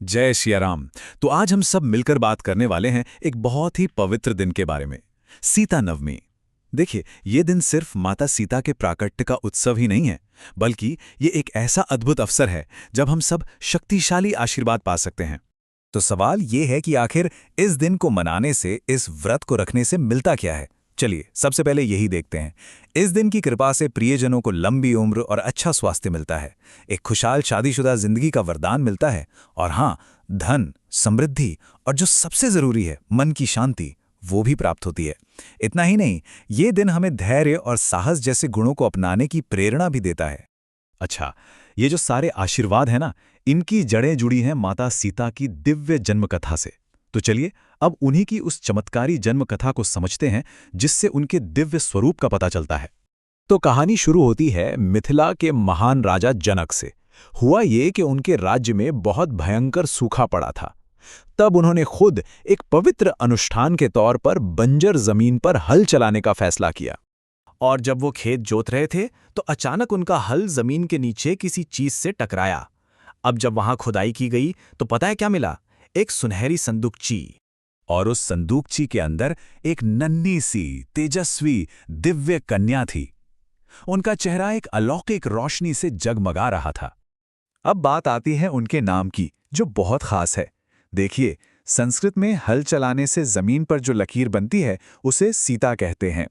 जय सिया राम। तो आज हम सब मिलकर बात करने वाले हैं एक बहुत ही पवित्र दिन के बारे में, सीता नवमी। देखिए, ये दिन सिर्फ माता सीता के प्राकट्य का उत्सव ही नहीं है, बल्कि ये एक ऐसा अद्भुत अवसर है जब हम सब शक्तिशाली आशीर्वाद पा सकते हैं। तो सवाल ये है कि आखिर इस दिन को मनाने से, इस व्रत को रखने से मिलता क्या है। चलिए सबसे पहले यही देखते हैं। इस दिन की कृपा से प्रियजनों को लंबी उम्र और अच्छा स्वास्थ्य मिलता है, एक खुशहाल शादीशुदा जिंदगी का वरदान मिलता है, और हाँ, धन, समृद्धि और जो सबसे जरूरी है, मन की शांति, वो भी प्राप्त होती है। इतना ही नहीं, ये दिन हमें धैर्य और साहस जैसे गुणों को अपनाने की प्रेरणा भी देता है। अच्छा, ये जो सारे आशीर्वाद हैं ना, इनकी जड़ें जुड़ी हैं माता सीता की दिव्य जन्म कथा से। तो चलिए अब उन्हीं की उस चमत्कारी जन्म कथा को समझते हैं, जिससे उनके दिव्य स्वरूप का पता चलता है। तो कहानी शुरू होती है मिथिला के महान राजा जनक से। हुआ ये कि उनके राज्य में बहुत भयंकर सूखा पड़ा था। तब उन्होंने खुद एक पवित्र अनुष्ठान के तौर पर बंजर जमीन पर हल चलाने का फैसला किया। और जब वो खेत जोत रहे थे तो अचानक उनका हल जमीन के नीचे किसी चीज से टकराया। अब जब वहां खुदाई की गई तो पता है क्या मिला? एक सुनहरी संदूकची। और उस संदूकची के अंदर एक नन्ही सी तेजस्वी दिव्य कन्या थी। उनका चेहरा एक अलौकिक रोशनी से जगमगा रहा था। अब बात आती है उनके नाम की, जो बहुत खास है। देखिए, संस्कृत में हल चलाने से जमीन पर जो लकीर बनती है उसे सीता कहते हैं।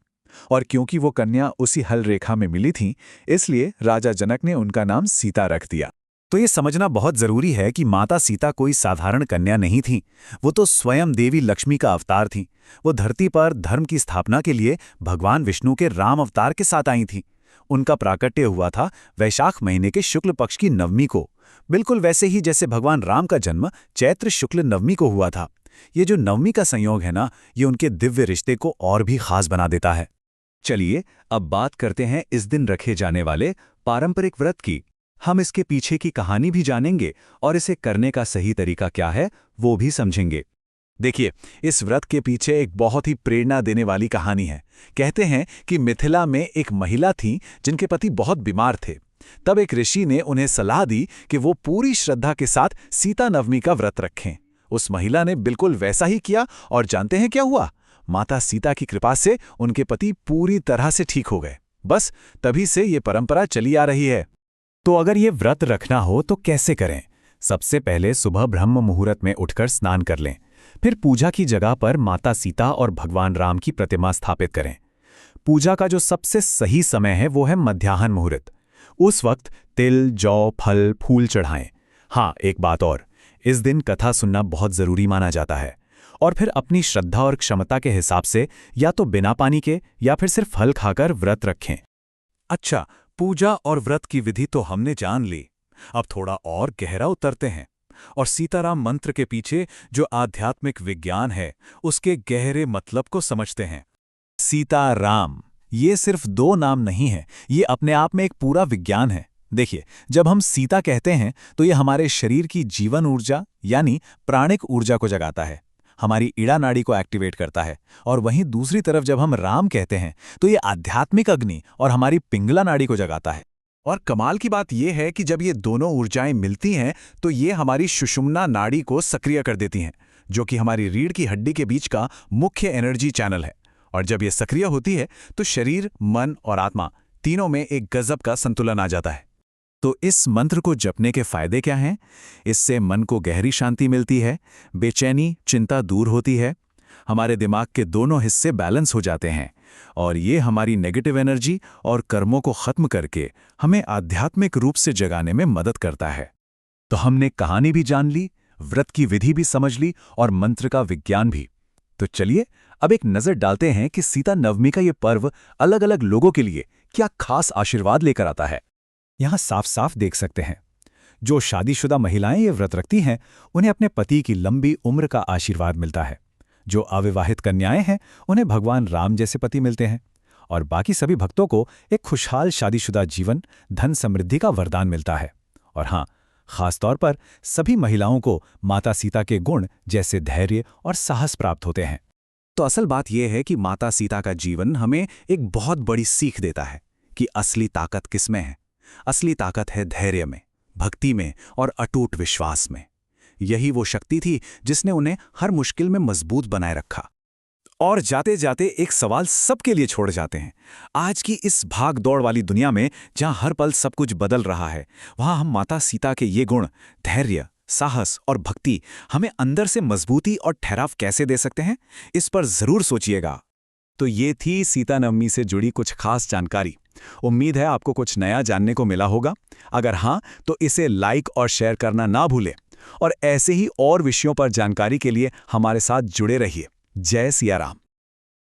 और क्योंकि वो कन्या उसी हल रेखा में मिली थी, इसलिए राजा जनक ने उनका नाम सीता रख दिया। तो ये समझना बहुत जरूरी है कि माता सीता कोई साधारण कन्या नहीं थी। वो तो स्वयं देवी लक्ष्मी का अवतार थी। वो धरती पर धर्म की स्थापना के लिए भगवान विष्णु के राम अवतार के साथ आई थी। उनका प्राकट्य हुआ था वैशाख महीने के शुक्ल पक्ष की नवमी को, बिल्कुल वैसे ही जैसे भगवान राम का जन्म चैत्र शुक्ल नवमी को हुआ था। ये जो नवमी का संयोग है ना, ये उनके दिव्य रिश्ते को और भी खास बना देता है। चलिए अब बात करते हैं इस दिन रखे जाने वाले पारंपरिक व्रत की। हम इसके पीछे की कहानी भी जानेंगे और इसे करने का सही तरीका क्या है वो भी समझेंगे। देखिए, इस व्रत के पीछे एक बहुत ही प्रेरणा देने वाली कहानी है। कहते हैं कि मिथिला में एक महिला थी जिनके पति बहुत बीमार थे। तब एक ऋषि ने उन्हें सलाह दी कि वो पूरी श्रद्धा के साथ सीता नवमी का व्रत रखें। उस महिला ने बिल्कुल वैसा ही किया और जानते हैं क्या हुआ? माता सीता की कृपा से उनके पति पूरी तरह से ठीक हो गए। बस तभी से ये परंपरा चली आ रही है। तो अगर ये व्रत रखना हो तो कैसे करें? सबसे पहले सुबह ब्रह्म मुहूर्त में उठकर स्नान कर लें। फिर पूजा की जगह पर माता सीता और भगवान राम की प्रतिमा स्थापित करें। पूजा का जो सबसे सही समय है वो है मध्याह्न मुहूर्त। उस वक्त तिल, जौ, फल, फूल चढ़ाएं। हाँ, एक बात और, इस दिन कथा सुनना बहुत जरूरी माना जाता है। और फिर अपनी श्रद्धा और क्षमता के हिसाब से या तो बिना पानी के या फिर सिर्फ फल खाकर व्रत रखें। अच्छा, पूजा और व्रत की विधि तो हमने जान ली। अब थोड़ा और गहरा उतरते हैं और सीताराम मंत्र के पीछे जो आध्यात्मिक विज्ञान है उसके गहरे मतलब को समझते हैं। सीताराम, ये सिर्फ दो नाम नहीं है, ये अपने आप में एक पूरा विज्ञान है। देखिए, जब हम सीता कहते हैं तो ये हमारे शरीर की जीवन ऊर्जा यानी प्राणिक ऊर्जा को जगाता है, हमारी इड़ा नाड़ी को एक्टिवेट करता है। और वहीं दूसरी तरफ जब हम राम कहते हैं तो ये आध्यात्मिक अग्नि और हमारी पिंगला नाड़ी को जगाता है। और कमाल की बात यह है कि जब ये दोनों ऊर्जाएं मिलती हैं तो ये हमारी सुषुम्ना नाड़ी को सक्रिय कर देती हैं, जो कि हमारी रीढ़ की हड्डी के बीच का मुख्य एनर्जी चैनल है। और जब ये सक्रिय होती है तो शरीर, मन और आत्मा तीनों में एक गजब का संतुलन आ जाता है। तो इस मंत्र को जपने के फायदे क्या हैं? इससे मन को गहरी शांति मिलती है, बेचैनी, चिंता दूर होती है, हमारे दिमाग के दोनों हिस्से बैलेंस हो जाते हैं और ये हमारी नेगेटिव एनर्जी और कर्मों को खत्म करके हमें आध्यात्मिक रूप से जगाने में मदद करता है। तो हमने कहानी भी जान ली, व्रत की विधि भी समझ ली और मंत्र का विज्ञान भी। तो चलिए अब एक नजर डालते हैं कि सीता नवमी का ये पर्व अलग अलग लोगों के लिए क्या खास आशीर्वाद लेकर आता है। यहाँ साफ साफ देख सकते हैं, जो शादीशुदा महिलाएं ये व्रत रखती हैं उन्हें अपने पति की लंबी उम्र का आशीर्वाद मिलता है। जो अविवाहित कन्याएं हैं उन्हें भगवान राम जैसे पति मिलते हैं। और बाकी सभी भक्तों को एक खुशहाल शादीशुदा जीवन, धन समृद्धि का वरदान मिलता है। और हाँ, खासतौर पर सभी महिलाओं को माता सीता के गुण जैसे धैर्य और साहस प्राप्त होते हैं। तो असल बात यह है कि माता सीता का जीवन हमें एक बहुत बड़ी सीख देता है कि असली ताकत किसमें है। असली ताकत है धैर्य में, भक्ति में और अटूट विश्वास में। यही वो शक्ति थी जिसने उन्हें हर मुश्किल में मजबूत बनाए रखा। और जाते जाते एक सवाल सबके लिए छोड़ जाते हैं। आज की इस भाग दौड़ वाली दुनिया में जहां हर पल सब कुछ बदल रहा है, वहां हम माता सीता के ये गुण, धैर्य, साहस और भक्ति हमें अंदर से मजबूती और ठहराव कैसे दे सकते हैं, इस पर जरूर सोचिएगा। तो ये थी सीता नवमी से जुड़ी कुछ खास जानकारी। उम्मीद है आपको कुछ नया जानने को मिला होगा। अगर हाँ, तो इसे लाइक और शेयर करना ना भूलें और ऐसे ही और विषयों पर जानकारी के लिए हमारे साथ जुड़े रहिए। जय सिया राम।